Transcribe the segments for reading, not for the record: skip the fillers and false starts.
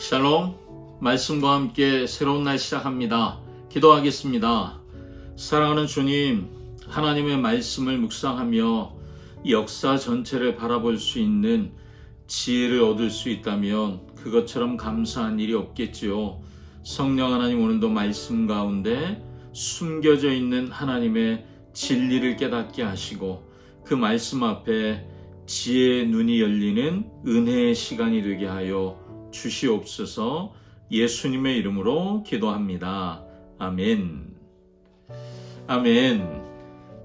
샬롬, 말씀과 함께 새로운 날 시작합니다. 기도하겠습니다. 사랑하는 주님, 하나님의 말씀을 묵상하며 역사 전체를 바라볼 수 있는 지혜를 얻을 수 있다면 그것처럼 감사한 일이 없겠지요. 성령 하나님, 오늘도 말씀 가운데 숨겨져 있는 하나님의 진리를 깨닫게 하시고 그 말씀 앞에 지혜의 눈이 열리는 은혜의 시간이 되게 하여 주시옵소서. 예수님의 이름으로 기도합니다. 아멘. 아멘.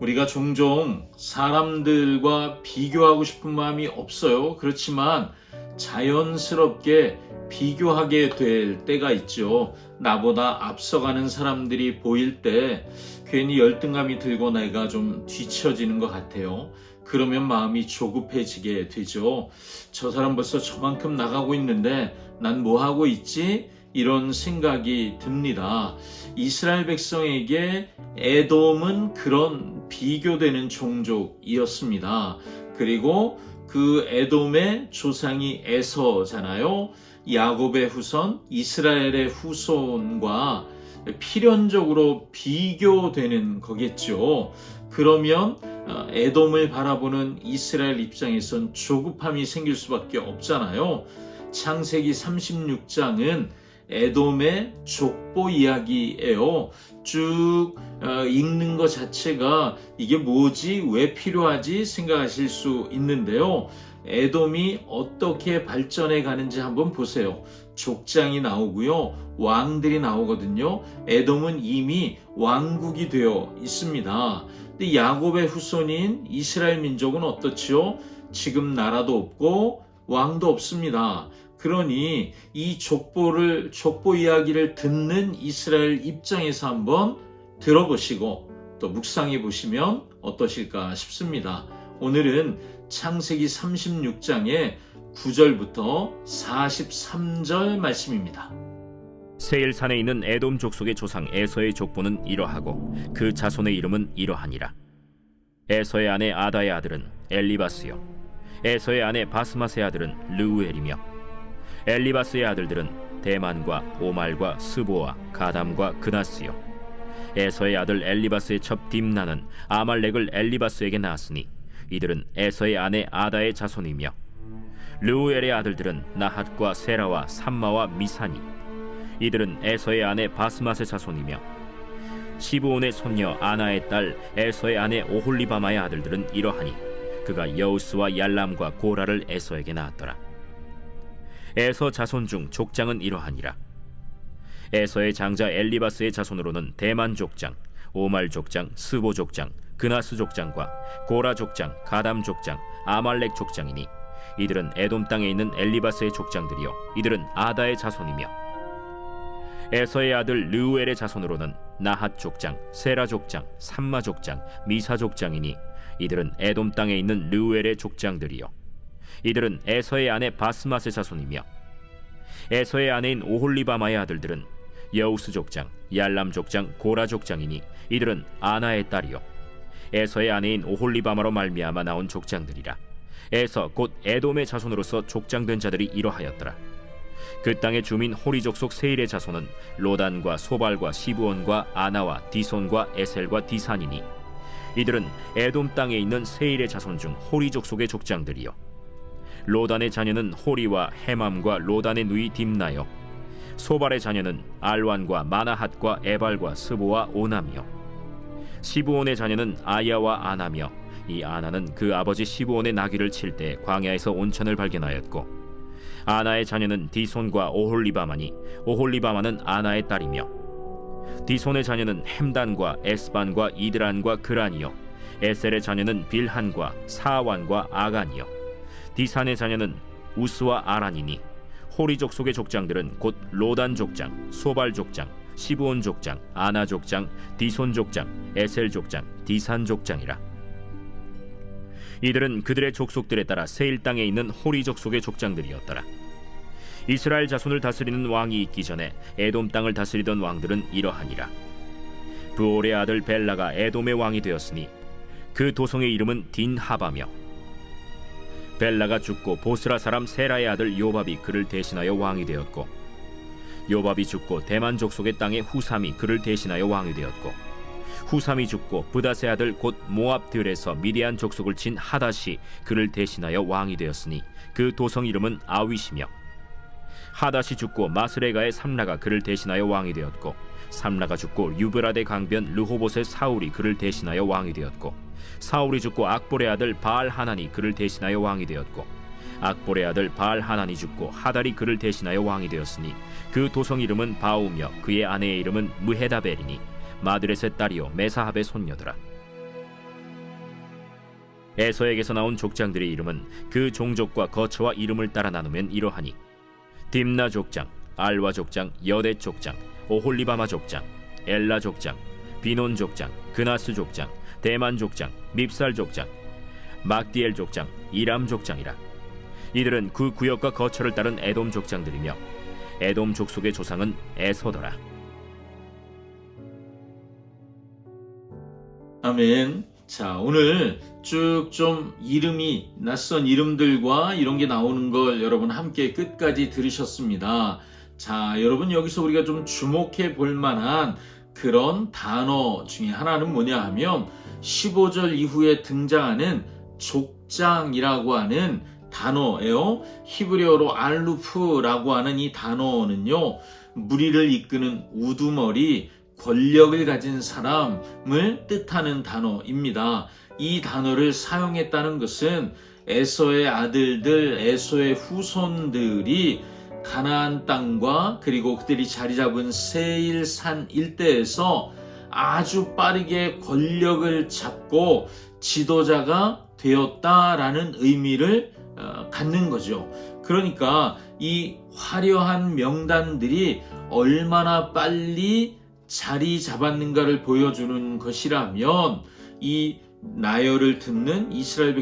우리가 종종 사람들과 비교하고 싶은 마음이 없어요. 그렇지만 자연스럽게 비교하게 될 때가 있죠. 나보다 앞서가는 사람들이 보일 때 괜히 열등감이 들고 내가 좀 뒤처지는 것 같아요. 그러면 마음이 조급해지게 되죠. 저 사람 벌써 저만큼 나가고 있는데 난 뭐 하고 있지? 이런 생각이 듭니다. 이스라엘 백성에게 에돔은 그런 비교되는 종족이었습니다. 그리고 그 에돔의 조상이 에서잖아요. 야곱의 후손, 이스라엘의 후손과 필연적으로 비교되는 거겠죠. 그러면 에돔을 바라보는 이스라엘 입장에선 조급함이 생길 수밖에 없잖아요. 창세기 36장은 에돔의 족보 이야기예요. 쭉 읽는 것 자체가 이게 뭐지? 왜 필요하지? 생각하실 수 있는데요. 에돔이 어떻게 발전해 가는지 한번 보세요. 족장이 나오고요. 왕들이 나오거든요. 에돔은 이미 왕국이 되어 있습니다. 근데 야곱의 후손인 이스라엘 민족은 어떻지요? 지금 나라도 없고 왕도 없습니다. 그러니 이 족보 이야기를 듣는 이스라엘 입장에서 한번 들어보시고 또 묵상해 보시면 어떠실까 싶습니다. 오늘은 창세기 36장의 9절부터 43절 말씀입니다. 세일산에 있는 에돔 족속의 조상 에서의 족보는 이러하고 그 자손의 이름은 이러하니라. 에서의 아내 아다의 아들은 엘리바스요, 에서의 아내 바스맛의 아들은 르우엘이며, 엘리바스의 아들들은 대만과 오말과 스보와 가담과 그나스요. 에서의 아들 엘리바스의 첩 딥나는 아말렉을 엘리바스에게 낳았으니 이들은 에서의 아내 아다의 자손이며, 르우엘의 아들들은 나핫과 세라와 삼마와 미사니 이들은 에서의 아내 바스맛의 자손이며, 시브온의 손녀 아나의 딸 에서의 아내 오홀리바마의 아들들은 이러하니 그가 여우스와 얄람과 고라를 에서에게 낳았더라. 에서 자손 중 족장은 이러하니라. 에서의 장자 엘리바스의 자손으로는 대만 족장, 오말 족장, 스보 족장, 그나스 족장과 고라 족장, 가담 족장, 아말렉 족장이니 이들은 에돔 땅에 있는 엘리바스의 족장들이요 이들은 아다의 자손이며, 에서의 아들 르우엘의 자손으로는 나핫 족장, 세라 족장, 삼마 족장, 미사 족장이니 이들은 에돔 땅에 있는 르우엘의 족장들이요 이들은 에서의 아내 바스맛의 자손이며, 에서의 아내인 오홀리바마의 아들들은 여우스 족장, 얄람 족장, 고라 족장이니 이들은 아나의 딸이요 에서의 아내인 오홀리바마로 말미암아 나온 족장들이라. 에서 곧 에돔의 자손으로서 족장된 자들이 이러하였더라. 그 땅의 주민 호리 족속 세일의 자손은 로단과 소발과 시브온과 아나와 디손과 에셀과 디산이니 이들은 에돔 땅에 있는 세일의 자손 중 호리 족속의 족장들이요 로단의 자녀는 호리와 헤맘과 로단의 누이 딥나요, 소발의 자녀는 알완과 마나핫과 에발과 스보와 오남이요, 시브온의 자녀는 아야와 아나며 이 아나는 그 아버지 시브온의 나귀를 칠 때 광야에서 온천을 발견하였고, 아나의 자녀는 디손과 오홀리바마니 오홀리바마는 아나의 딸이며, 디손의 자녀는 햄단과 에스반과 이드란과 그란이요 에셀의 자녀는 빌한과 사완과 아간이요 디산의 자녀는 우스와 아란이니 호리 족속의 족장들은 곧 로단 족장, 소발 족장, 시브온 족장, 아나 족장, 디손 족장, 에셀 족장, 디산 족장이라. 이들은 그들의 족속들에 따라 세일 땅에 있는 호리 족속의 족장들이었더라. 이스라엘 자손을 다스리는 왕이 있기 전에 에돔 땅을 다스리던 왕들은 이러하니라. 부올의 아들 벨라가 에돔의 왕이 되었으니 그 도성의 이름은 딘하바며, 벨라가 죽고 보스라 사람 세라의 아들 요밥이 그를 대신하여 왕이 되었고, 요밥이 죽고 대만 족속의 땅에 후삼이 그를 대신하여 왕이 되었고, 후삼이 죽고 브닷의 아들 곧 모압들에서 미디안 족속을 친 하닷이 그를 대신하여 왕이 되었으니 그 도성 이름은 아윗이며, 하닷이 죽고 마스레가의 삼라가 그를 대신하여 왕이 되었고, 삼라가 죽고 유브라데 강변 르호봇의 사울이 그를 대신하여 왕이 되었고, 사울이 죽고 악볼의 아들 바알 하난이 그를 대신하여 왕이 되었고, 악볼의 아들 바알 하난이 죽고 하달이 그를 대신하여 왕이 되었으니 그 도성 이름은 바우며 그의 아내의 이름은 무헤다벨이니 마드렛의 딸이요 메사합의 손녀더라. 에서에게서 나온 족장들의 이름은 그 종족과 거처와 이름을 따라 나누면 이러하니, 딥나 족장, 알와 족장, 여대 족장, 오홀리바마 족장, 엘라 족장, 비논 족장, 그나스 족장, 대만 족장, 밉살 족장, 막디엘 족장, 이람 족장이라. 이들은 그 구역과 거처를 따른 에돔 족장들이며 에돔 족속의 조상은 에서더라. 아멘. 자, 오늘 쭉 좀 이름이 낯선 이름들과 이런 게 나오는 걸 여러분 함께 끝까지 들으셨습니다. 자, 여러분 여기서 우리가 좀 주목해 볼 만한 그런 단어 중에 하나는 뭐냐 하면 15절 이후에 등장하는 족장이라고 하는 단어예요. 히브리어로 알루프라고 하는 이 단어는요, 무리를 이끄는 우두머리, 권력을 가진 사람을 뜻하는 단어입니다. 이 단어를 사용했다는 것은 에서의 아들들, 에서의 후손들이 가나안 땅과 그리고 그들이 자리 잡은 세일산 일대에서 아주 빠르게 권력을 잡고 지도자가 되었다라는 의미를 갖는 거죠. 그러니까 이 화려한 명단들이 얼마나 빨리 자리 잡았는가를 보여주는 것이라면 이 나열을 듣는 이스라엘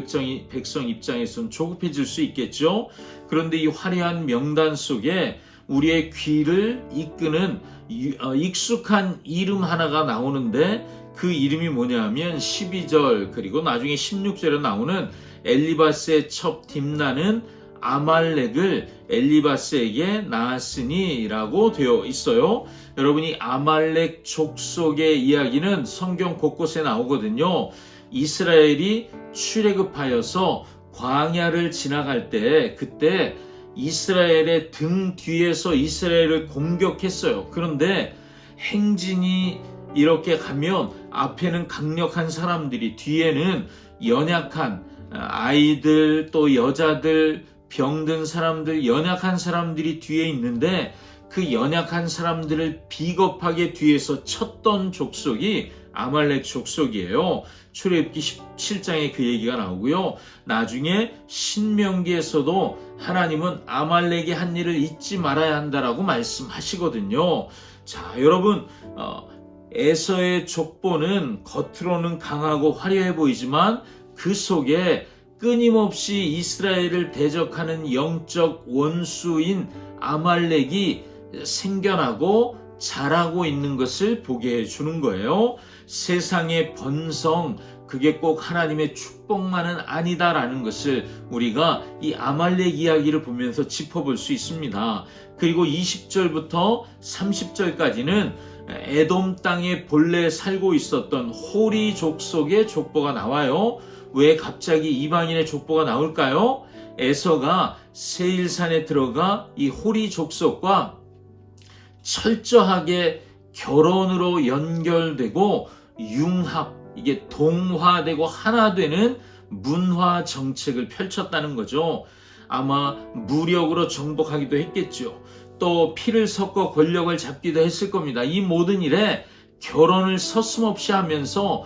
백성 입장에서는 조급해질 수 있겠죠. 그런데 이 화려한 명단 속에 우리의 귀를 이끄는 익숙한 이름 하나가 나오는데, 그 이름이 뭐냐면 12절 그리고 나중에 16절에 나오는 엘리바스의 첩 딥나는 아말렉을 엘리바스에게 낳았으니 라고 되어 있어요. 여러분이 아말렉 족속의 이야기는 성경 곳곳에 나오거든요. 이스라엘이 출애굽하여서 광야를 지나갈 때, 그때 이스라엘의 등 뒤에서 이스라엘을 공격했어요. 그런데 행진이 이렇게 가면 앞에는 강력한 사람들이, 뒤에는 연약한 아이들, 또 여자들, 병든 사람들, 연약한 사람들이 뒤에 있는데, 그 연약한 사람들을 비겁하게 뒤에서 쳤던 족속이 아말렉 족속이에요. 출애굽기 17장에 그 얘기가 나오고요. 나중에 신명기에서도 하나님은 아말렉이 한 일을 잊지 말아야 한다라고 말씀하시거든요. 자, 여러분, 에서의 족보는 겉으로는 강하고 화려해 보이지만 그 속에 끊임없이 이스라엘을 대적하는 영적 원수인 아말렉이 생겨나고 자라고 있는 것을 보게 해주는 거예요. 세상의 번성, 그게 꼭 하나님의 축복만은 아니다라는 것을 우리가 이 아말렉 이야기를 보면서 짚어볼 수 있습니다. 그리고 20절부터 30절까지는 에돔 땅에 본래 살고 있었던 호리 족속의 족보가 나와요. 왜 갑자기 이방인의 족보가 나올까요? 에서가 세일산에 들어가 이 호리 족속과 철저하게 결혼으로 연결되고 융합, 이게 동화되고 하나 되는 문화 정책을 펼쳤다는 거죠. 아마 무력으로 정복하기도 했겠죠. 또 피를 섞어 권력을 잡기도 했을 겁니다. 이 모든 일에 결혼을 서슴없이 하면서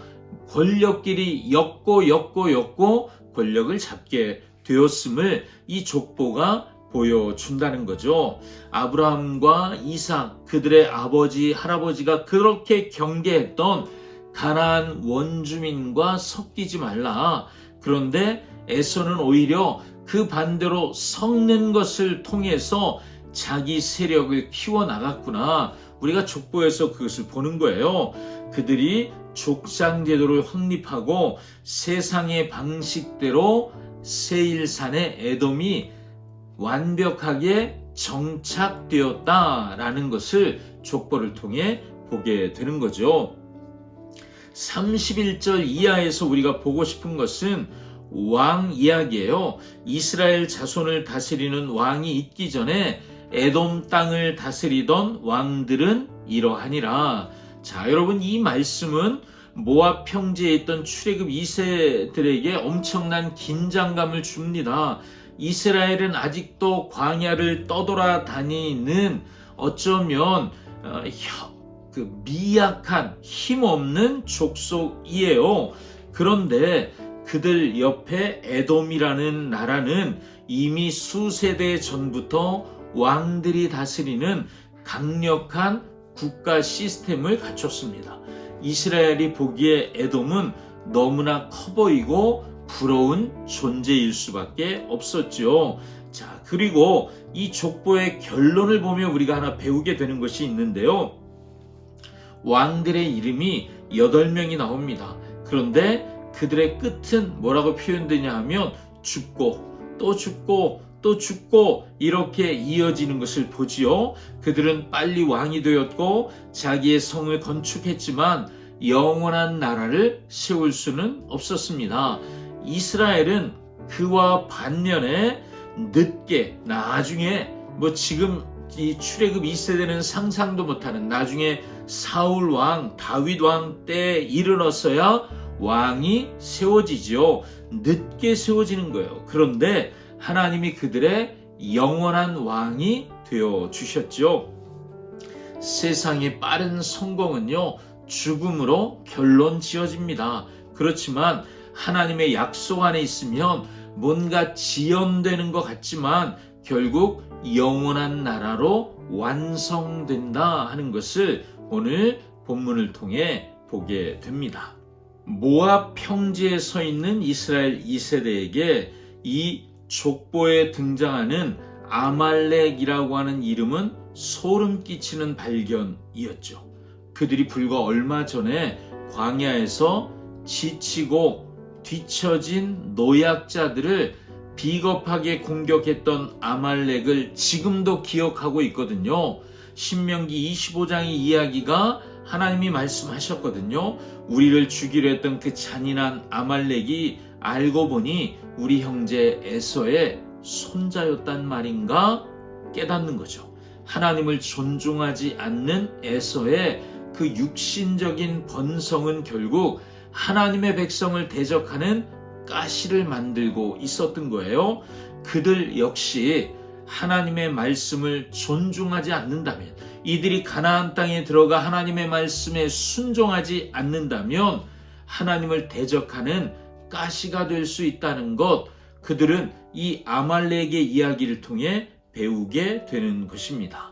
권력끼리 엮고 권력을 잡게 되었음을 이 족보가 보여준다는 거죠. 아브라함과 이삭, 그들의 아버지, 할아버지가 그렇게 경계했던 가나안 원주민과 섞이지 말라. 그런데 에서는 오히려 그 반대로 섞는 것을 통해서 자기 세력을 키워나갔구나. 우리가 족보에서 그것을 보는 거예요. 그들이 족장 제도를 확립하고 세상의 방식대로 세일산의 에돔이 완벽하게 정착되었다라는 것을 족보를 통해 보게 되는 거죠. 31절 이하에서 우리가 보고 싶은 것은 왕 이야기예요. 이스라엘 자손을 다스리는 왕이 있기 전에 에돔 땅을 다스리던 왕들은 이러하니라. 자, 여러분, 이 말씀은 모압 평지에 있던 출애굽 2세들에게 엄청난 긴장감을 줍니다. 이스라엘은 아직도 광야를 떠돌아다니는 어쩌면 미약한 힘없는 족속이에요. 그런데 그들 옆에 에돔이라는 나라는 이미 수세대 전부터 왕들이 다스리는 강력한 국가 시스템을 갖췄습니다. 이스라엘이 보기에 에돔은 너무나 커 보이고 부러운 존재일 수밖에 없었죠. 자, 그리고 이 족보의 결론을 보면 우리가 하나 배우게 되는 것이 있는데요. 왕들의 이름이 8명이 나옵니다. 그런데 그들의 끝은 뭐라고 표현되냐 하면 죽고 또 죽고 또 죽고 이렇게 이어지는 것을 보지요. 그들은 빨리 왕이 되었고 자기의 성을 건축했지만 영원한 나라를 세울 수는 없었습니다. 이스라엘은 그와 반면에 늦게 나중에 지금 이 출애굽 2세대는 상상도 못하는 나중에 사울 왕, 다윗 왕 때에 이르러서야 왕이 세워지죠. 늦게 세워지는 거예요. 그런데 하나님이 그들의 영원한 왕이 되어 주셨죠. 세상의 빠른 성공은요, 죽음으로 결론 지어집니다. 그렇지만 하나님의 약속 안에 있으면 뭔가 지연되는 것 같지만 결국 영원한 나라로 완성된다 하는 것을 오늘 본문을 통해 보게 됩니다. 모압 평지에 서 있는 이스라엘 2세대에게 이 족보에 등장하는 아말렉이라고 하는 이름은 소름 끼치는 발견이었죠. 그들이 불과 얼마 전에 광야에서 지치고 뒤처진 노약자들을 비겁하게 공격했던 아말렉을 지금도 기억하고 있거든요. 신명기 25장의 이야기가 하나님이 말씀하셨거든요. 우리를 죽이려 했던 그 잔인한 아말렉이 알고 보니 우리 형제 에서의 손자였단 말인가 깨닫는 거죠. 하나님을 존중하지 않는 에서의 그 육신적인 번성은 결국 하나님의 백성을 대적하는 가시를 만들고 있었던 거예요. 그들 역시 하나님의 말씀을 존중하지 않는다면, 이들이 가나안 땅에 들어가 하나님의 말씀에 순종하지 않는다면 하나님을 대적하는 가시가 될 수 있다는 것, 그들은 이 아말렉의 이야기를 통해 배우게 되는 것입니다.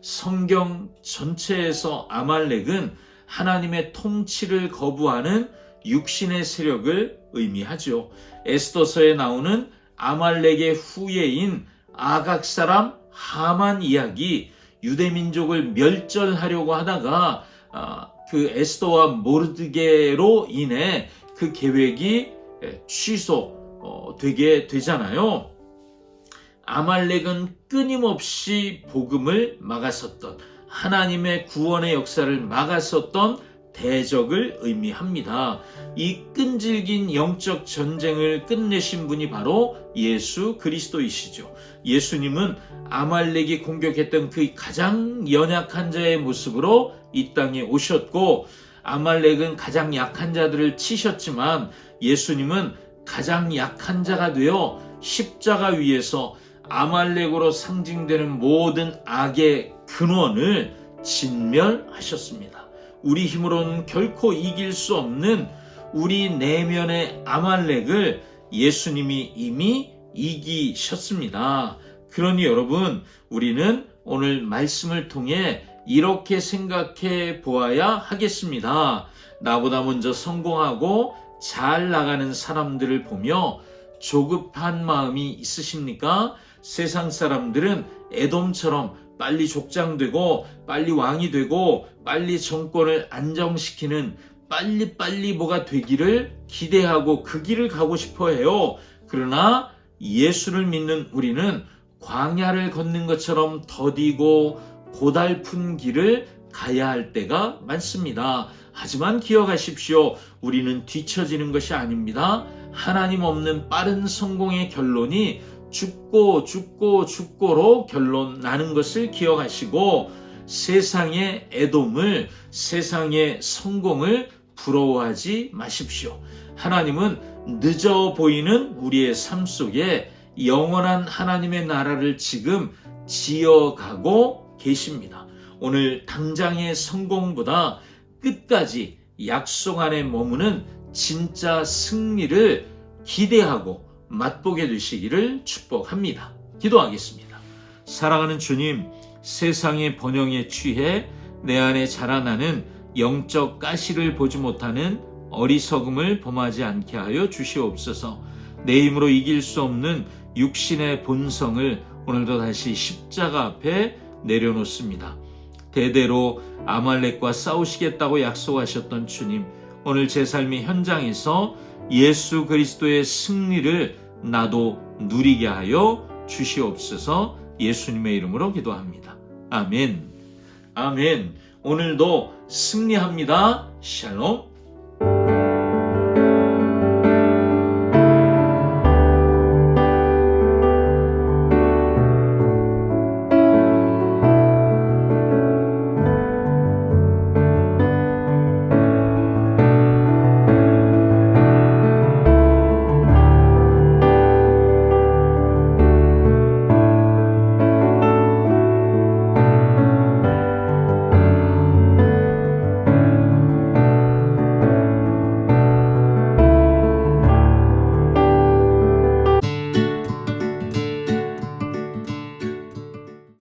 성경 전체에서 아말렉은 하나님의 통치를 거부하는 육신의 세력을 의미하죠. 에스더서에 나오는 아말렉의 후예인 아각 사람 하만 이야기, 유대민족을 멸절하려고 하다가 그 에스더와 모르드게로 인해 그 계획이 취소되게 되잖아요. 아말렉은 끊임없이 복음을 막았었던, 하나님의 구원의 역사를 막았었던 대적을 의미합니다. 이 끈질긴 영적 전쟁을 끝내신 분이 바로 예수 그리스도이시죠. 예수님은 아말렉이 공격했던 그 가장 연약한 자의 모습으로 이 땅에 오셨고, 아말렉은 가장 약한 자들을 치셨지만 예수님은 가장 약한 자가 되어 십자가 위에서 아말렉으로 상징되는 모든 악의 근원을 진멸하셨습니다. 우리 힘으로는 결코 이길 수 없는 우리 내면의 아말렉을 예수님이 이미 이기셨습니다. 그러니 여러분, 우리는 오늘 말씀을 통해 이렇게 생각해 보아야 하겠습니다. 나보다 먼저 성공하고 잘 나가는 사람들을 보며 조급한 마음이 있으십니까? 세상 사람들은 에돔처럼 빨리 족장되고 빨리 왕이 되고 빨리 정권을 안정시키는 빨리 뭐가 되기를 기대하고 그 길을 가고 싶어 해요. 그러나 예수를 믿는 우리는 광야를 걷는 것처럼 더디고 고달픈 길을 가야 할 때가 많습니다. 하지만 기억하십시오. 우리는 뒤처지는 것이 아닙니다. 하나님 없는 빠른 성공의 결론이 죽고로 결론 나는 것을 기억하시고 세상의 애돔을, 세상의 성공을 부러워하지 마십시오. 하나님은 늦어 보이는 우리의 삶 속에 영원한 하나님의 나라를 지금 지어가고 계십니다. 오늘 당장의 성공보다 끝까지 약속 안에 머무는 진짜 승리를 기대하고 맛보게 되시기를 축복합니다. 기도하겠습니다. 사랑하는 주님, 세상의 번영에 취해 내 안에 자라나는 영적 가시를 보지 못하는 어리석음을 범하지 않게 하여 주시옵소서. 내 힘으로 이길 수 없는 육신의 본성을 오늘도 다시 십자가 앞에 내려놓습니다. 대대로 아말렉과 싸우시겠다고 약속하셨던 주님, 오늘 제 삶의 현장에서 예수 그리스도의 승리를 나도 누리게 하여 주시옵소서. 예수님의 이름으로 기도합니다. 아멘. 아멘. 오늘도 승리합니다. 샬롬.